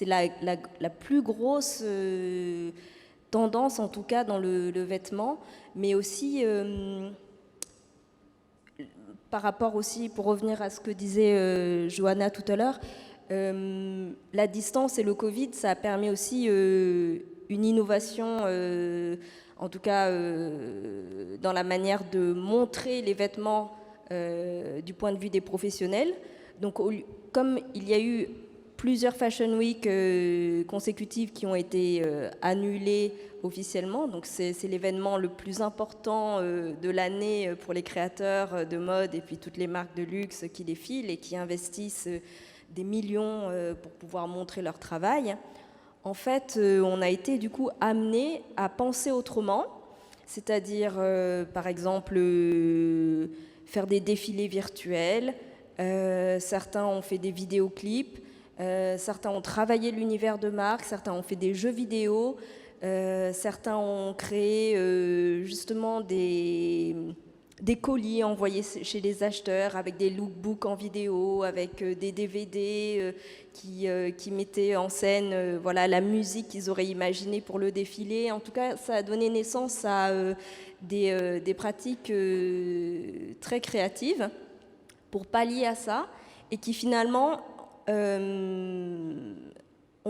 la plus grosse tendance, en tout cas, dans le vêtement, mais aussi par rapport aussi, pour revenir à ce que disait Johanna tout à l'heure, la distance et le Covid, ça a permis aussi une innovation, en tout cas dans la manière de montrer les vêtements du point de vue des professionnels. Donc, comme il y a eu plusieurs Fashion Week consécutives qui ont été annulées officiellement, donc c'est l'événement le plus important de l'année pour les créateurs de mode et puis toutes les marques de luxe qui défilent et qui investissent des millions pour pouvoir montrer leur travail. en fait, on a été du coup amené à penser autrement, c'est-à-dire, par exemple, faire des défilés virtuels. Certains ont fait des vidéoclips, certains ont travaillé l'univers de marque, certains ont fait des jeux vidéo, certains ont créé justement des colis envoyés chez les acheteurs avec des lookbooks en vidéo, avec des DVD qui mettaient en scène voilà, la musique qu'ils auraient imaginée pour le défilé. En tout cas, ça a donné naissance à des pratiques très créatives pour pallier à ça et qui finalement ont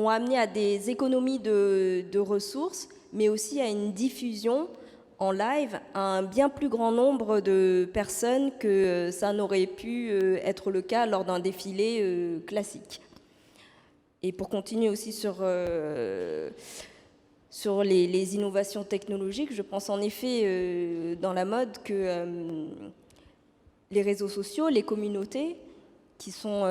amené à des économies de ressources, mais aussi à une diffusion en live à un bien plus grand nombre de personnes que ça n'aurait pu être le cas lors d'un défilé classique. Et pour continuer aussi sur les innovations technologiques, je pense en effet dans la mode que les réseaux sociaux, les communautés qui sont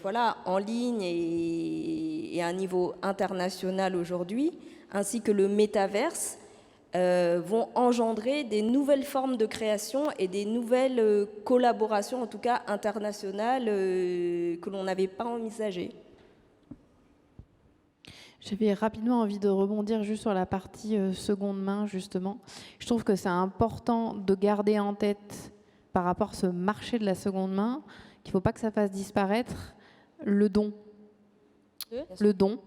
voilà, en ligne et à un niveau international aujourd'hui, ainsi que le métaverse, vont engendrer des nouvelles formes de création et des nouvelles collaborations, en tout cas internationales, que l'on n'avait pas envisagées. J'avais rapidement envie de rebondir juste sur la partie seconde main, justement. Je trouve que c'est important de garder en tête, par rapport à ce marché de la seconde main, qu'il ne faut pas que ça fasse disparaître le don. Le don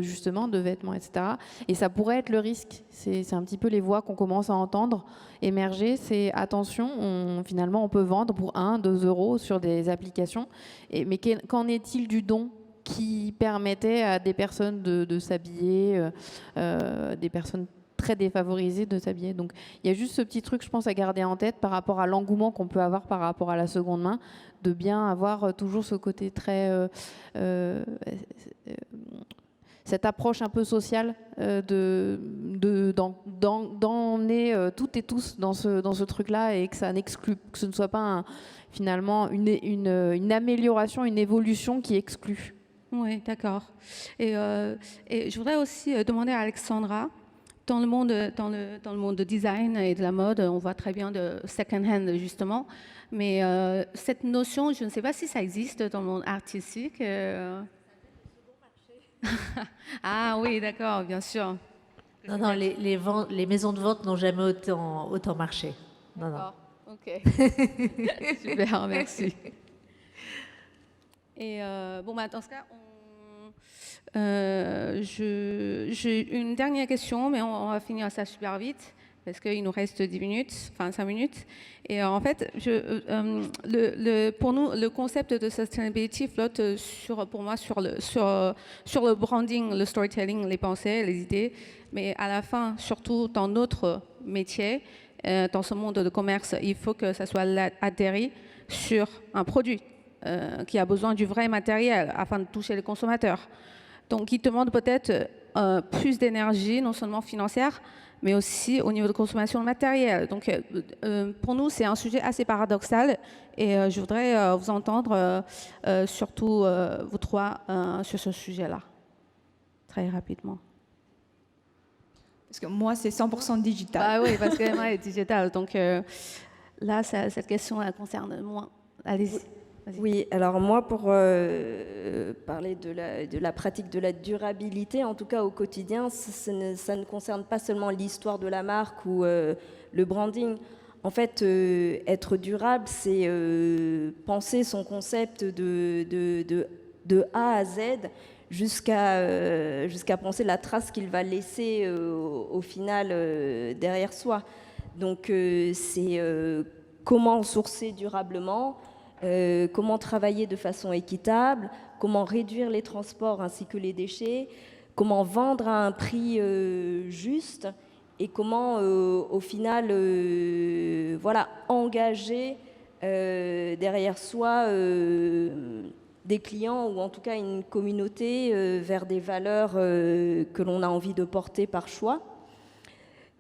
justement de vêtements, etc. Et ça pourrait être le risque. C'est un petit peu les voix qu'on commence à entendre émerger. C'est attention, finalement on peut vendre pour 1, 2 euros sur des applications. Mais qu'en est-il du don qui permettait à des personnes de s'habiller, des personnes très défavorisées de s'habiller. Donc il y a juste ce petit truc, je pense, à garder en tête par rapport à l'engouement qu'on peut avoir par rapport à la seconde main, de bien avoir toujours ce côté très... cette approche un peu sociale d'emmener toutes et tous dans ce truc-là et que ça n'exclut, que ce ne soit pas finalement une amélioration, une évolution qui exclut. Oui, d'accord. Et je voudrais aussi demander à Alexandra, dans le monde de design et de la mode, on voit très bien de second-hand justement, mais cette notion, je ne sais pas si ça existe dans le monde artistique. Ah oui, d'accord, bien sûr. Non, les maisons de vente n'ont jamais autant marché. Non. Ok. Super, merci. Et dans ce cas, j'ai une dernière question, mais on va finir ça super vite, parce qu'il nous reste 5 minutes. Et en fait, pour nous, le concept de sustainability flotte pour moi sur le branding, le storytelling, les pensées, les idées, mais à la fin, surtout dans notre métier, dans ce monde de commerce, il faut que ça soit atterri sur un produit qui a besoin du vrai matériel afin de toucher les consommateurs. Donc, il demande peut-être plus d'énergie, non seulement financière, mais aussi au niveau de consommation de matériel. Donc, pour nous, c'est un sujet assez paradoxal et je voudrais vous entendre, surtout vous trois, sur ce sujet-là, très rapidement. Parce que moi, c'est 100% digital. Ah oui, parce que moi, elle est digitale. Donc là, cette question, elle concerne moins. Allez-y. Oui, alors moi, pour parler de la pratique de la durabilité, en tout cas au quotidien, ça ne concerne pas seulement l'histoire de la marque ou le branding. En fait, être durable, c'est penser son concept de A à Z jusqu'à penser la trace qu'il va laisser au final derrière soi. Donc, c'est comment sourcer durablement, comment travailler de façon équitable, comment réduire les transports ainsi que les déchets, comment vendre à un prix juste et comment au final engager derrière soi des clients ou en tout cas une communauté vers des valeurs que l'on a envie de porter par choix.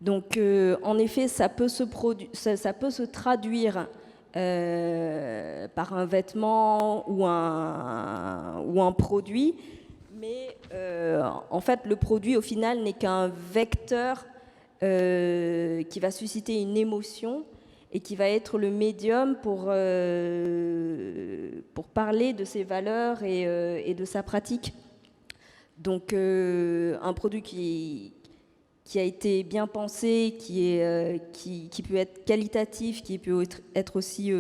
Donc en effet, ça peut se traduire par un vêtement ou un produit, mais en fait, le produit, au final, n'est qu'un vecteur qui va susciter une émotion et qui va être le médium pour parler de ses valeurs et de sa pratique. Donc, un produit qui a été bien pensé, qui peut être qualitatif, qui peut être aussi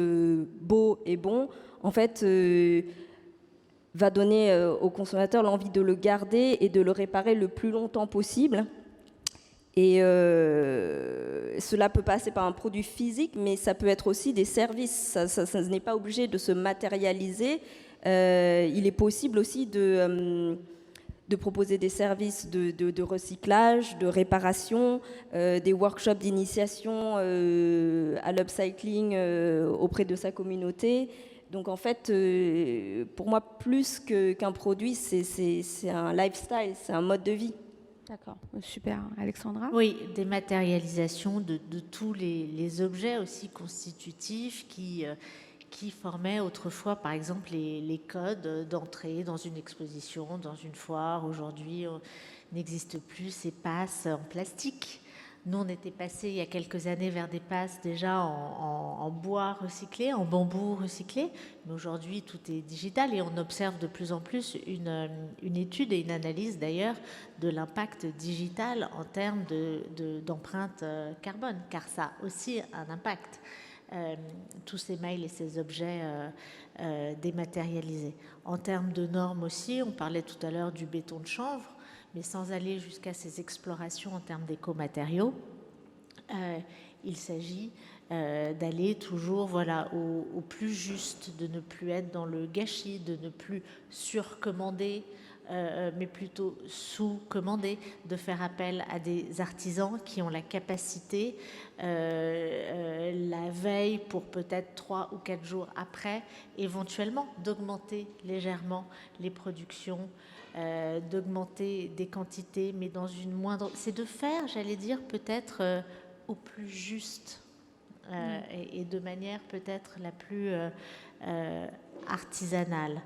beau et bon, en fait, va donner au consommateur l'envie de le garder et de le réparer le plus longtemps possible. Et cela peut passer par un produit physique, mais ça peut être aussi des services. Ça n'est pas obligé de se matérialiser. Il est possible aussi de proposer des services de recyclage, de réparation, des workshops d'initiation à l'upcycling auprès de sa communauté. Donc en fait, pour moi, plus qu'un produit, c'est un lifestyle, c'est un mode de vie. D'accord, super. Alexandra? Oui, dématérialisation de tous les objets aussi constitutifs qui formaient autrefois, par exemple, les codes d'entrée dans une exposition, dans une foire. Aujourd'hui, n'existe plus ces passes en plastique. Nous, on était passé il y a quelques années vers des passes déjà en bois recyclé, en bambou recyclé. Mais aujourd'hui, tout est digital et on observe de plus en plus une étude et une analyse d'ailleurs de l'impact digital en termes d'empreinte carbone, car ça a aussi un impact. Tous ces mails et ces objets dématérialisés. En termes de normes aussi, on parlait tout à l'heure du béton de chanvre, mais sans aller jusqu'à ces explorations en termes d'écomatériaux, il s'agit d'aller toujours au plus juste, de ne plus être dans le gâchis, de ne plus surcommander, mais plutôt sous-commander, de faire appel à des artisans qui ont la capacité, la veille pour peut-être 3 ou 4 jours après, éventuellement d'augmenter légèrement les productions, d'augmenter des quantités, mais dans une moindre... C'est de faire, j'allais dire, peut-être au plus juste et de manière peut-être la plus artisanale.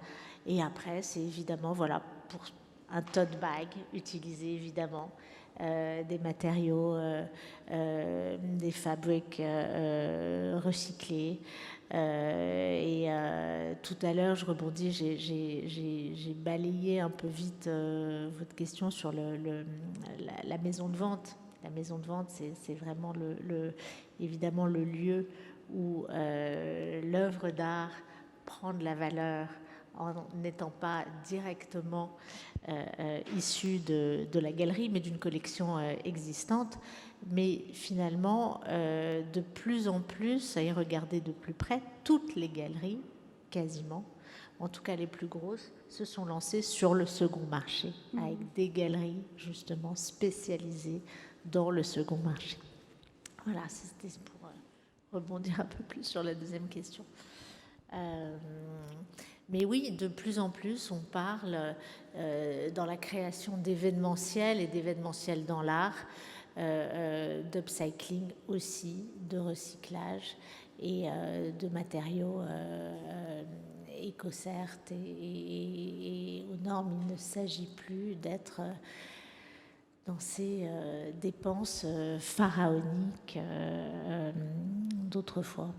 Et après, c'est évidemment, voilà, pour un tote bag, utiliser évidemment des matériaux, des fabriques recyclés. Et tout à l'heure, je rebondis, j'ai balayé un peu vite votre question sur la maison de vente. La maison de vente, c'est vraiment évidemment le lieu où l'œuvre d'art prend de la valeur en n'étant pas directement issue de la galerie, mais d'une collection existante. Mais finalement, de plus en plus, à y regarder de plus près, toutes les galeries, quasiment, en tout cas les plus grosses, se sont lancées sur le second marché, avec des galeries justement spécialisées dans le second marché. Voilà, c'était pour rebondir un peu plus sur la deuxième question. Mais oui, de plus en plus, on parle dans la création d'événementiels et d'événementiels dans l'art, d'upcycling aussi, de recyclage et de matériaux éco-certes et aux normes. Il ne s'agit plus d'être dans ces dépenses pharaoniques d'autrefois.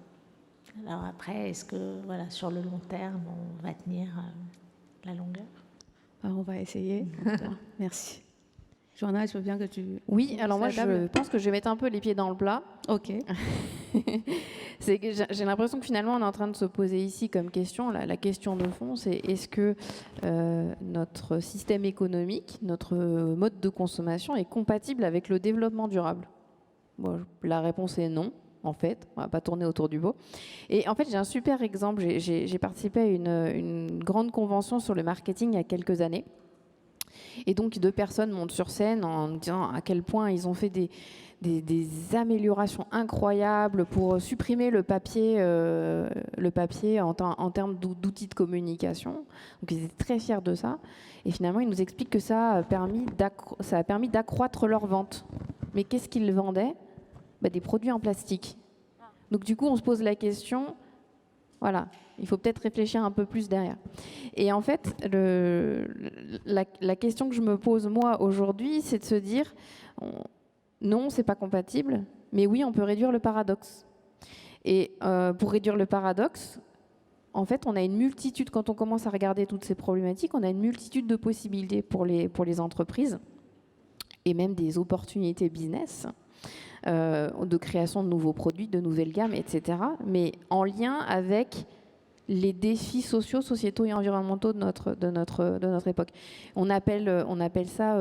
Alors après, est-ce que sur le long terme, on va tenir la longueur? On va essayer. Merci. Joanna, je veux bien que tu... Oui, alors moi, je pense que je vais mettre un peu les pieds dans le plat. Ok. C'est que j'ai l'impression que finalement, on est en train de se poser ici comme question, la question de fond, c'est est-ce que notre système économique, notre mode de consommation est compatible avec le développement durable? Bon, la réponse est non. En fait, on va pas tourner autour du pot. Et en fait, j'ai un super exemple. J'ai participé à une grande convention sur le marketing il y a quelques années. Et donc, 2 personnes montent sur scène en disant à quel point ils ont fait des améliorations incroyables pour supprimer le papier en termes d'outils de communication. Donc, ils étaient très fiers de ça. Et finalement, ils nous expliquent que ça a permis d'accroître leurs ventes. Mais qu'est-ce qu'ils vendaient? Des produits en plastique. Donc du coup, on se pose la question, Voilà, il faut peut-être réfléchir un peu plus derrière. Et en fait, la question que je me pose moi aujourd'hui, c'est de se dire, non, c'est pas compatible, mais oui, on peut réduire le paradoxe. Et pour réduire le paradoxe, en fait, on a une multitude, quand on commence à regarder toutes ces problématiques, on a une multitude de possibilités pour les entreprises et même des opportunités business. De création de nouveaux produits, de nouvelles gammes, etc. Mais en lien avec les défis sociaux, sociétaux et environnementaux de notre époque. On appelle ça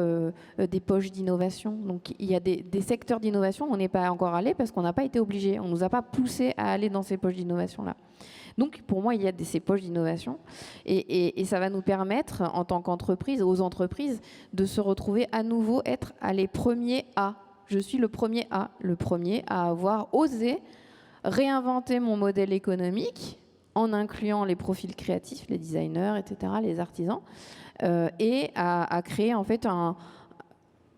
des poches d'innovation. Donc il y a des secteurs d'innovation où on n'est pas encore allé parce qu'on n'a pas été obligé. On ne nous a pas poussé à aller dans ces poches d'innovation-là. Donc pour moi, il y a ces poches d'innovation et ça va nous permettre, en tant qu'entreprise, aux entreprises, de se retrouver à nouveau être les premiers à. Je suis le premier à avoir osé réinventer mon modèle économique en incluant les profils créatifs, les designers, etc., les artisans, et à créer en fait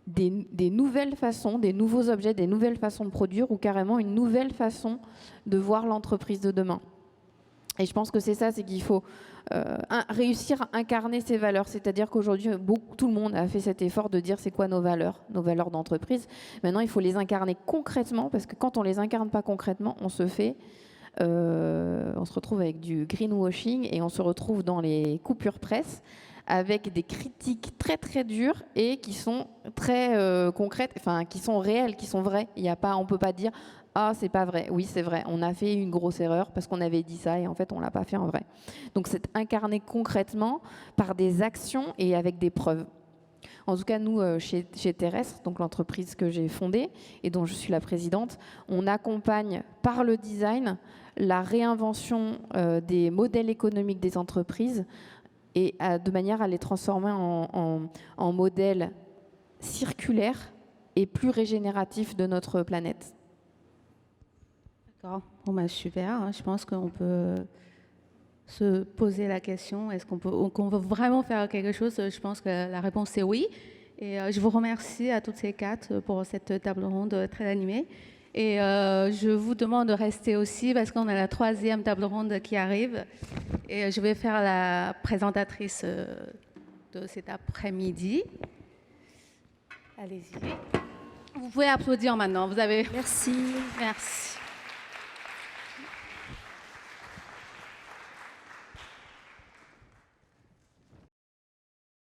des nouvelles façons, des nouveaux objets, des nouvelles façons de produire ou carrément une nouvelle façon de voir l'entreprise de demain. Et je pense que c'est ça, c'est qu'il faut réussir à incarner ces valeurs. C'est-à-dire qu'aujourd'hui, tout le monde a fait cet effort de dire c'est quoi nos valeurs d'entreprise. Maintenant, il faut les incarner concrètement, parce que quand on ne les incarne pas concrètement, on se retrouve avec du greenwashing et on se retrouve dans les coupures presse avec des critiques très très dures et qui sont très concrètes, enfin qui sont réelles, qui sont vraies. On ne peut pas dire ah, c'est pas vrai. Oui, c'est vrai. On a fait une grosse erreur parce qu'on avait dit ça et en fait, on l'a pas fait en vrai. Donc, c'est incarné concrètement par des actions et avec des preuves. En tout cas, nous, chez Terrestre, donc l'entreprise que j'ai fondée et dont je suis la présidente, on accompagne par le design la réinvention des modèles économiques des entreprises et de manière à les transformer en modèles circulaires et plus régénératifs de notre planète. D'accord. Bon, bah, super. Je pense qu'on peut se poser la question, est-ce qu'on veut vraiment faire quelque chose? Je pense que la réponse est oui. Et je vous remercie à toutes ces quatre pour cette table ronde très animée. Et je vous demande de rester aussi parce qu'on a la 3e table ronde qui arrive. Et je vais faire la présentatrice de cet après-midi. Allez-y. Vous pouvez applaudir maintenant. Vous avez... Merci. Merci.